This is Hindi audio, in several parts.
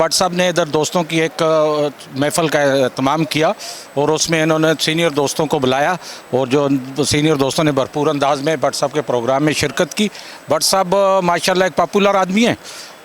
भट्ट साहब ने इधर दोस्तों की एक महफ़िल का एहतमाम किया और उसमें इन्होंने सीनियर दोस्तों को बुलाया और जो सीनियर दोस्तों ने भरपूर अंदाज में भट्ट साहब के प्रोग्राम में शिरकत की। भट्ट साहब माशाल्लाह एक पॉपुलर आदमी हैं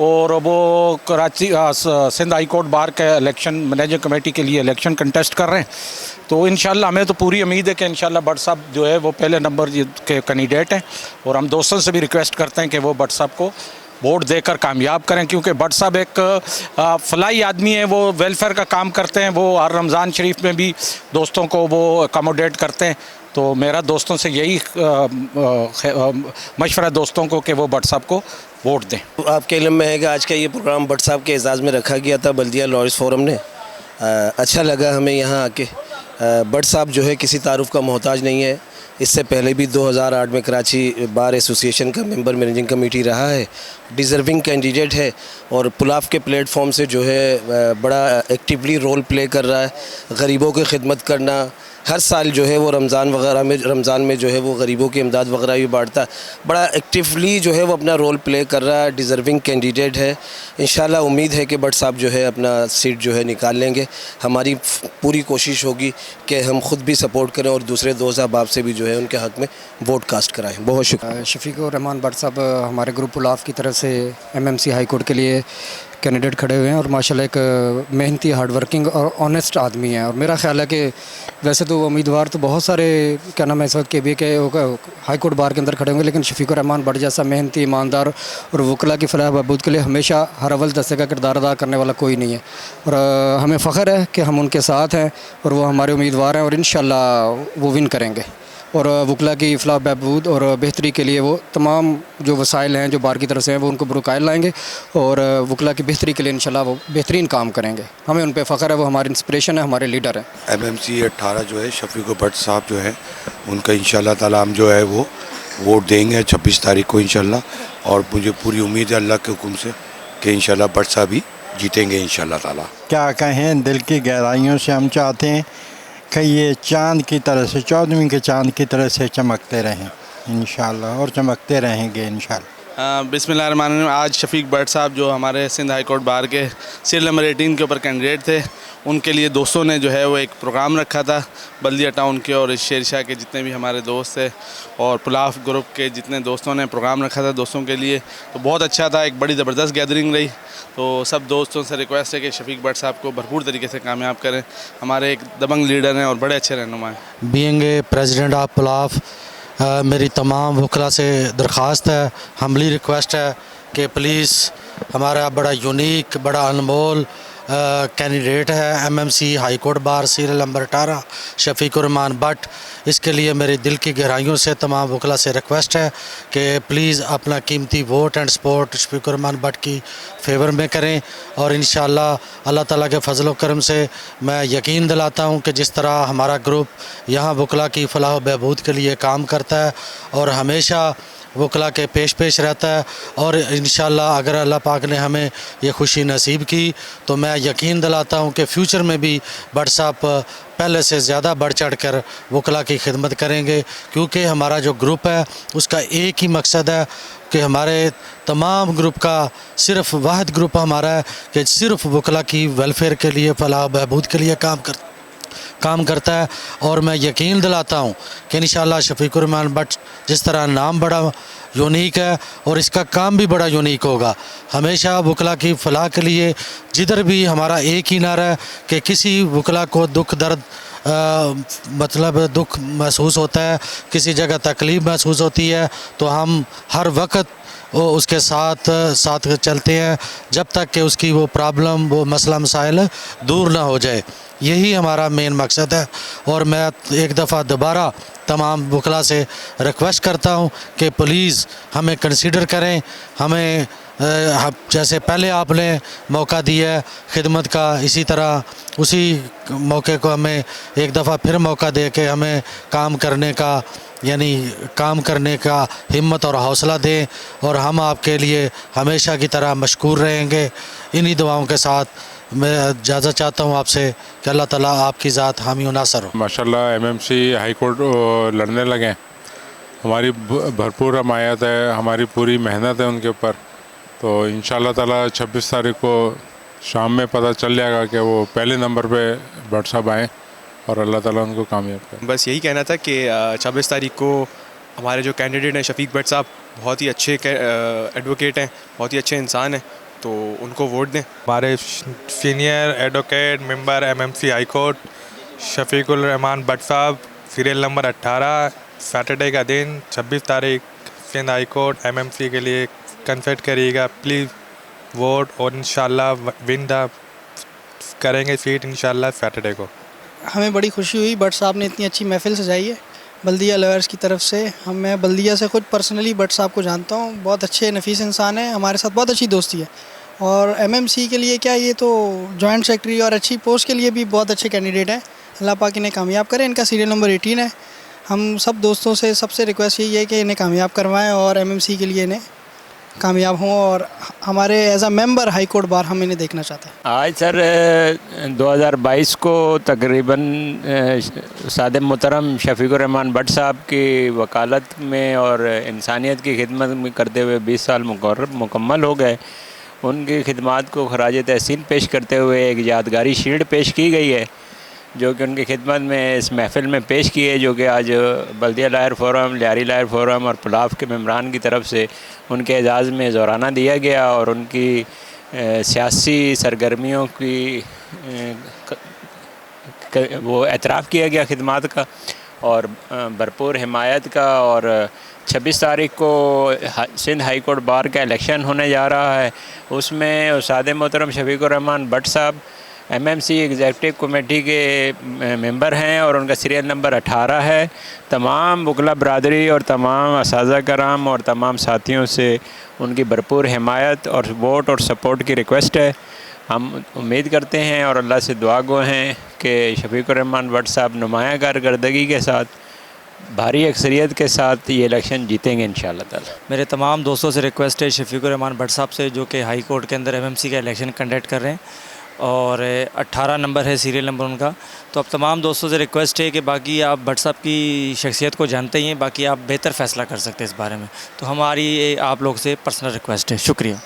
और वो कराची सिंध हाई कोर्ट बार के इलेक्शन मैनेजर कमेटी के लिए इलेक्शन कंटेस्ट कर रहे हैं। तो इंशाल्लाह हमें तो पूरी उम्मीद है कि इंशाल्लाह भट्ट साहब जो है वो पहले नंबर के कैंडिडेट हैं और हम दोस्तों से भी रिक्वेस्ट करते हैं कि वो भट्ट साहब को वोट देकर कामयाब करें, क्योंकि भट्ट साहब एक फलाई आदमी है। वो वेलफेयर का काम करते हैं, वो हर रमज़ान शरीफ में भी दोस्तों को वो अकोमोडेट करते हैं। तो मेरा दोस्तों से यही मशवरा दोस्तों को कि वो भट्ट साहब को वोट दें। आपके इल्म में है कि आज का ये प्रोग्राम भट्ट साहब के एजाज़ में रखा गया था बल्दिया लॉयर्स फोरम ने। अच्छा लगा हमें यहाँ आके। भट्ट साहब जो है किसी तारुफ का मोहताज नहीं है। इससे पहले भी 2008 में कराची बार एसोसिएशन का मेंबर मैनेजिंग कमेटी रहा है। डिज़र्विंग कैंडिडेट है और पुलाव के प्लेटफॉर्म से जो है बड़ा एक्टिवली रोल प्ले कर रहा है। गरीबों की खिदमत करना, हर साल जो है वो रमज़ान में जो है वो गरीबों की इमदाद वगैरह भी बांटता है। बड़ा एक्टिवली जो है वो अपना रोल प्ले कर रहा है। डिज़र्विंग कैंडिडेट है। इंशाल्लाह उम्मीद है कि भट्ट साहब जो है अपना सीट जो है निकाल लेंगे। हमारी पूरी कोशिश होगी कि हम ख़ुद भी सपोर्ट करें और दूसरे दोस्त अहबाब से भी जो है उनके हक़ में वोट कास्ट कराएँ। बहुत शुक्रिया। शफीकुर रहमान भट्ट साहब हमारे ग्रुप पुलाव की तरफ से MMC हाई कोर्ट के लिए कैंडिडेट खड़े हुए हैं और माशाल्लाह एक मेहनती हार्ड वर्किंग और ऑनेस्ट आदमी है। और मेरा ख्याल है कि वैसे तो उम्मीदवार तो बहुत सारे क्या नाम है इस वक्त के भी के हाई कोर्ट बार के अंदर खड़े होंगे, लेकिन शफीकुर रहमान भट्ट जैसा मेहनती, ईमानदार और वकला की फलाह बहबूद के लिए हमेशा हर अव्वल दस्ते का किरदार अदा करने वाला कोई नहीं है। और हमें फ़ख्र है कि हम उनके साथ हैं और वो हमारे उम्मीदवार हैं और इंशाल्लाह वो विन करेंगे। और वकला की फलाह बहबूद और बेहतरी के लिए वो तमाम जो वसाइल हैं जो बार की तरफ से हैं वो उनको बुरकायल लाएंगे और वकला की बेहतरी के लिए इंशाल्लाह वो बेहतरीन काम करेंगे। हमें उन पर फ़ख्र है, वो हमारी इंस्पिरेशन है, हमारे लीडर हैं। MMC 18 जो है शफीकुर भट्ट साहब जो है उनका इंशाल्लाह ताला हम जो है वो वोट देंगे 26 तारीख को इंशाल्लाह। और मुझे पूरी उम्मीद है अल्लाह के हुक्म से कि इंशाल्लाह भट्ट साहब ही जीतेंगे इंशाल्लाह ताला। क्या कहें, दिल की गहराइयों से हम चाहते हैं कि ये चाँद की तरह से 14वीं के चाँद की तरह से चमकते रहें इंशाल्लाह और चमकते रहेंगे इंशाल्लाह। बिस्मिल्लाहिर्रहमानिर्रहीम। आज शफीक भट्ट साहब जो हमारे सिंध हाई कोर्ट बार के सीरियल नंबर 18 के ऊपर कैंडिडेट थे, उनके लिए दोस्तों ने जो है वो एक प्रोग्राम रखा था बल्दिया टाउन के और शेरशाह के जितने भी हमारे दोस्त थे और पुलाव ग्रुप के जितने दोस्तों ने प्रोग्राम रखा था दोस्तों के लिए। तो बहुत अच्छा था, एक बड़ी ज़बरदस्त गैदरिंग रही। तो सब दोस्तों से रिक्वेस्ट है कि शफीक भट्ट साहब को भरपूर तरीके से कामयाब करें। हमारे एक दबंग लीडर हैं और बड़े अच्छे रहनुमा हैं। Being a president of pulao, मेरी तमाम वकला से दरख्वास्त है, हम्बली रिक्वेस्ट है कि प्लीज़ हमारा बड़ा यूनिक, बड़ा अनमोल कैंडिडेट है MMC हाई कोर्ट बार सीरियल नंबर 18 शफीकुर रहमान भट्ट। इसके लिए मेरी दिल की गहराइयों से तमाम वकला से रिक्वेस्ट है कि प्लीज़ अपना कीमती vote and support Shafiqur Rahman Bhatt की फेवर में करें। और इंशाल्लाह अल्लाह ताला के फजल व करम से मैं यकीन दिलाता हूँ कि जिस तरह हमारा ग्रुप यहाँ वकला की फलाह बहबूद के लिए काम करता है और हमेशा वकला के पेश रहता है और इंशाल्लाह अगर अल्लाह पाक ने हमें ये खुशी नसीब की तो मैं यकीन दिलाता हूँ कि फ़्यूचर में भी भट्ट साहब पहले से ज़्यादा बढ़ चढ़ कर वकला की खिदमत करेंगे, क्योंकि हमारा जो ग्रुप है उसका एक ही मकसद है कि हमारे तमाम ग्रुप का सिर्फ वाहिद ग्रुप हमारा है कि सिर्फ वकला की वेलफेयर के लिए, फलाह बहबूद के लिए काम करता है। और मैं यकीन दिलाता हूँ कि इंशाल्लाह शफीकुर रहमान भट्ट जिस तरह नाम बड़ा यूनिक है और इसका काम भी बड़ा यूनिक होगा। हमेशा वकला की फलाह के लिए जिधर भी हमारा एक ही नारा है कि किसी वकला को दुख दर्द मतलब दुख महसूस होता है, किसी जगह तकलीफ़ महसूस होती है, तो हम हर वक्त वो उसके साथ साथ चलते हैं जब तक कि उसकी वो प्रॉब्लम, वो मसला मसाइल दूर ना हो जाए। यही हमारा मेन मकसद है। और मैं एक दफ़ा दोबारा तमाम वकला से रिक्वेस्ट करता हूँ कि प्लीज़ हमें कंसीडर करें, हमें जैसे पहले आपने मौका दिया है खिदमत का, इसी तरह उसी मौके को हमें एक दफ़ा फिर मौका दे के हमें काम करने का, यानी काम करने का हिम्मत और हौसला दें। और हम आपके लिए हमेशा की तरह मशकूर रहेंगे। इन्हीं दुआओं के साथ मैं इजाज़त चाहता हूँ आपसे कि अल्लाह ताला आपकी ज़ात हामी व नासर हो। माशाल्लाह एमएमसी हाई कोर्ट लड़ने लगे हैं। हमारी भरपूर हमायत है, हमारी पूरी मेहनत है उनके ऊपर। तो इंशाल्लाह ताला 26 तारीख को शाम में पता चल जाएगा कि वो पहले नंबर पे भट्ट साहब आएँ और अल्लाह ताला उनको कामयाब करे। बस यही कहना था कि 26 तारीख को हमारे जो कैंडिडेट हैं शफीक भट्ट साहब बहुत ही अच्छे एडवोकेट हैं, बहुत ही अच्छे इंसान हैं, तो उनको वोट दें। हमारे senior advocate member MMC high court Shafiqur Rahman Bhatt साहब, सीरियल नंबर 18, सैटरडे का दिन 26 तारीख सिंध हाई कोर्ट एमएमसी के लिए कंसल्ट करिएगा प्लीज़ वोट, और इंशाल्लाह विन द करेंगे सीट इंशाल्लाह सैटरडे को। हमें बड़ी खुशी हुई भट्ट साहब ने इतनी अच्छी महफिल सजाई है बल्दिया लॉयर्स की तरफ से। मैं बल्दिया से खुद पर्सनली भट्ट साहब को जानता हूँ, बहुत अच्छे नफीस इंसान हैं, हमारे साथ बहुत अच्छी दोस्ती है। और एमएमसी के लिए क्या, ये तो जॉइंट सेक्रेटरी और अच्छी पोस्ट के लिए भी बहुत अच्छे कैंडिडेट हैं। अल्लाह पाक इन्हें कामयाब करें। इनका सीरियल नंबर 18 है। हम सब दोस्तों से सबसे रिक्वेस्ट यही है कि इन्हें कामयाब करवाएं और एमएमसी के लिए इन्हें कामयाब हों, और हमारे as a member high court bar हम इन्हें देखना चाहते हैं। आज सर 2022 को तकरीबन उस्ताद मोहतरम शफीकुर रहमान भट्ट साहब की वकालत में और इंसानियत की खिदमत में करते हुए 20 साल मुकम्मल हो गए। उनकी खिदमत को खराज तहसीन पेश करते हुए एक यादगारी शील्ड पेश की गई है, जो कि उनकी खिदमत में इस महफ़िल में पेश की है, जो कि आज Baldia lawyer forum, Lyari lawyer forum और पुलाफ के मेम्बरान की तरफ से उनके एजाज़ में ज़ोराना दिया गया। और उनकी सियासी सरगर्मियों की वो एतराफ़ किया गया खिदमत का और भरपूर हिमायत का। और 26 तारीख को सिंध हाई कोर्ट बार का इलेक्शन होने जा रहा है। उसमें उस्ताद मोहतरम शफीकुर रहमान भट्ट साहब एमएमसी एग्जेक्टिव कमेटी के मेंबर हैं और उनका सीरियल नंबर 18 है। तमाम वकला बरादरी और तमाम असाज़ा कराम और तमाम साथियों से उनकी भरपूर हिमायत और वोट और सपोर्ट की रिक्वेस्ट है। हम उम्मीद करते हैं और अल्लाह से दुआ गो हैं कि शफीकुर रहमान भट्ट साहब नुमाया कारकर्दगी के साथ, भारी अक्सरियत के साथ ये इलेक्शन जीतेंगे इंशाअल्लाह ताला। मेरे तमाम दोस्तों से रिक्वेस्ट है शफीकुर रहमान भट्ट साहब से, जो कि हाई कोर्ट के अंदर एमएमसी का इलेक्शन कंडक्ट कर रहे हैं और 18 नंबर है सीरियल नंबर उनका। तो अब तमाम दोस्तों से रिक्वेस्ट है कि बाकी आप भट्ट साहब की शख्सियत को जानते ही हैं, बाकी आप बेहतर फ़ैसला कर सकते हैं इस बारे में। तो हमारी आप लोग से पर्सनल रिक्वेस्ट है। शुक्रिया।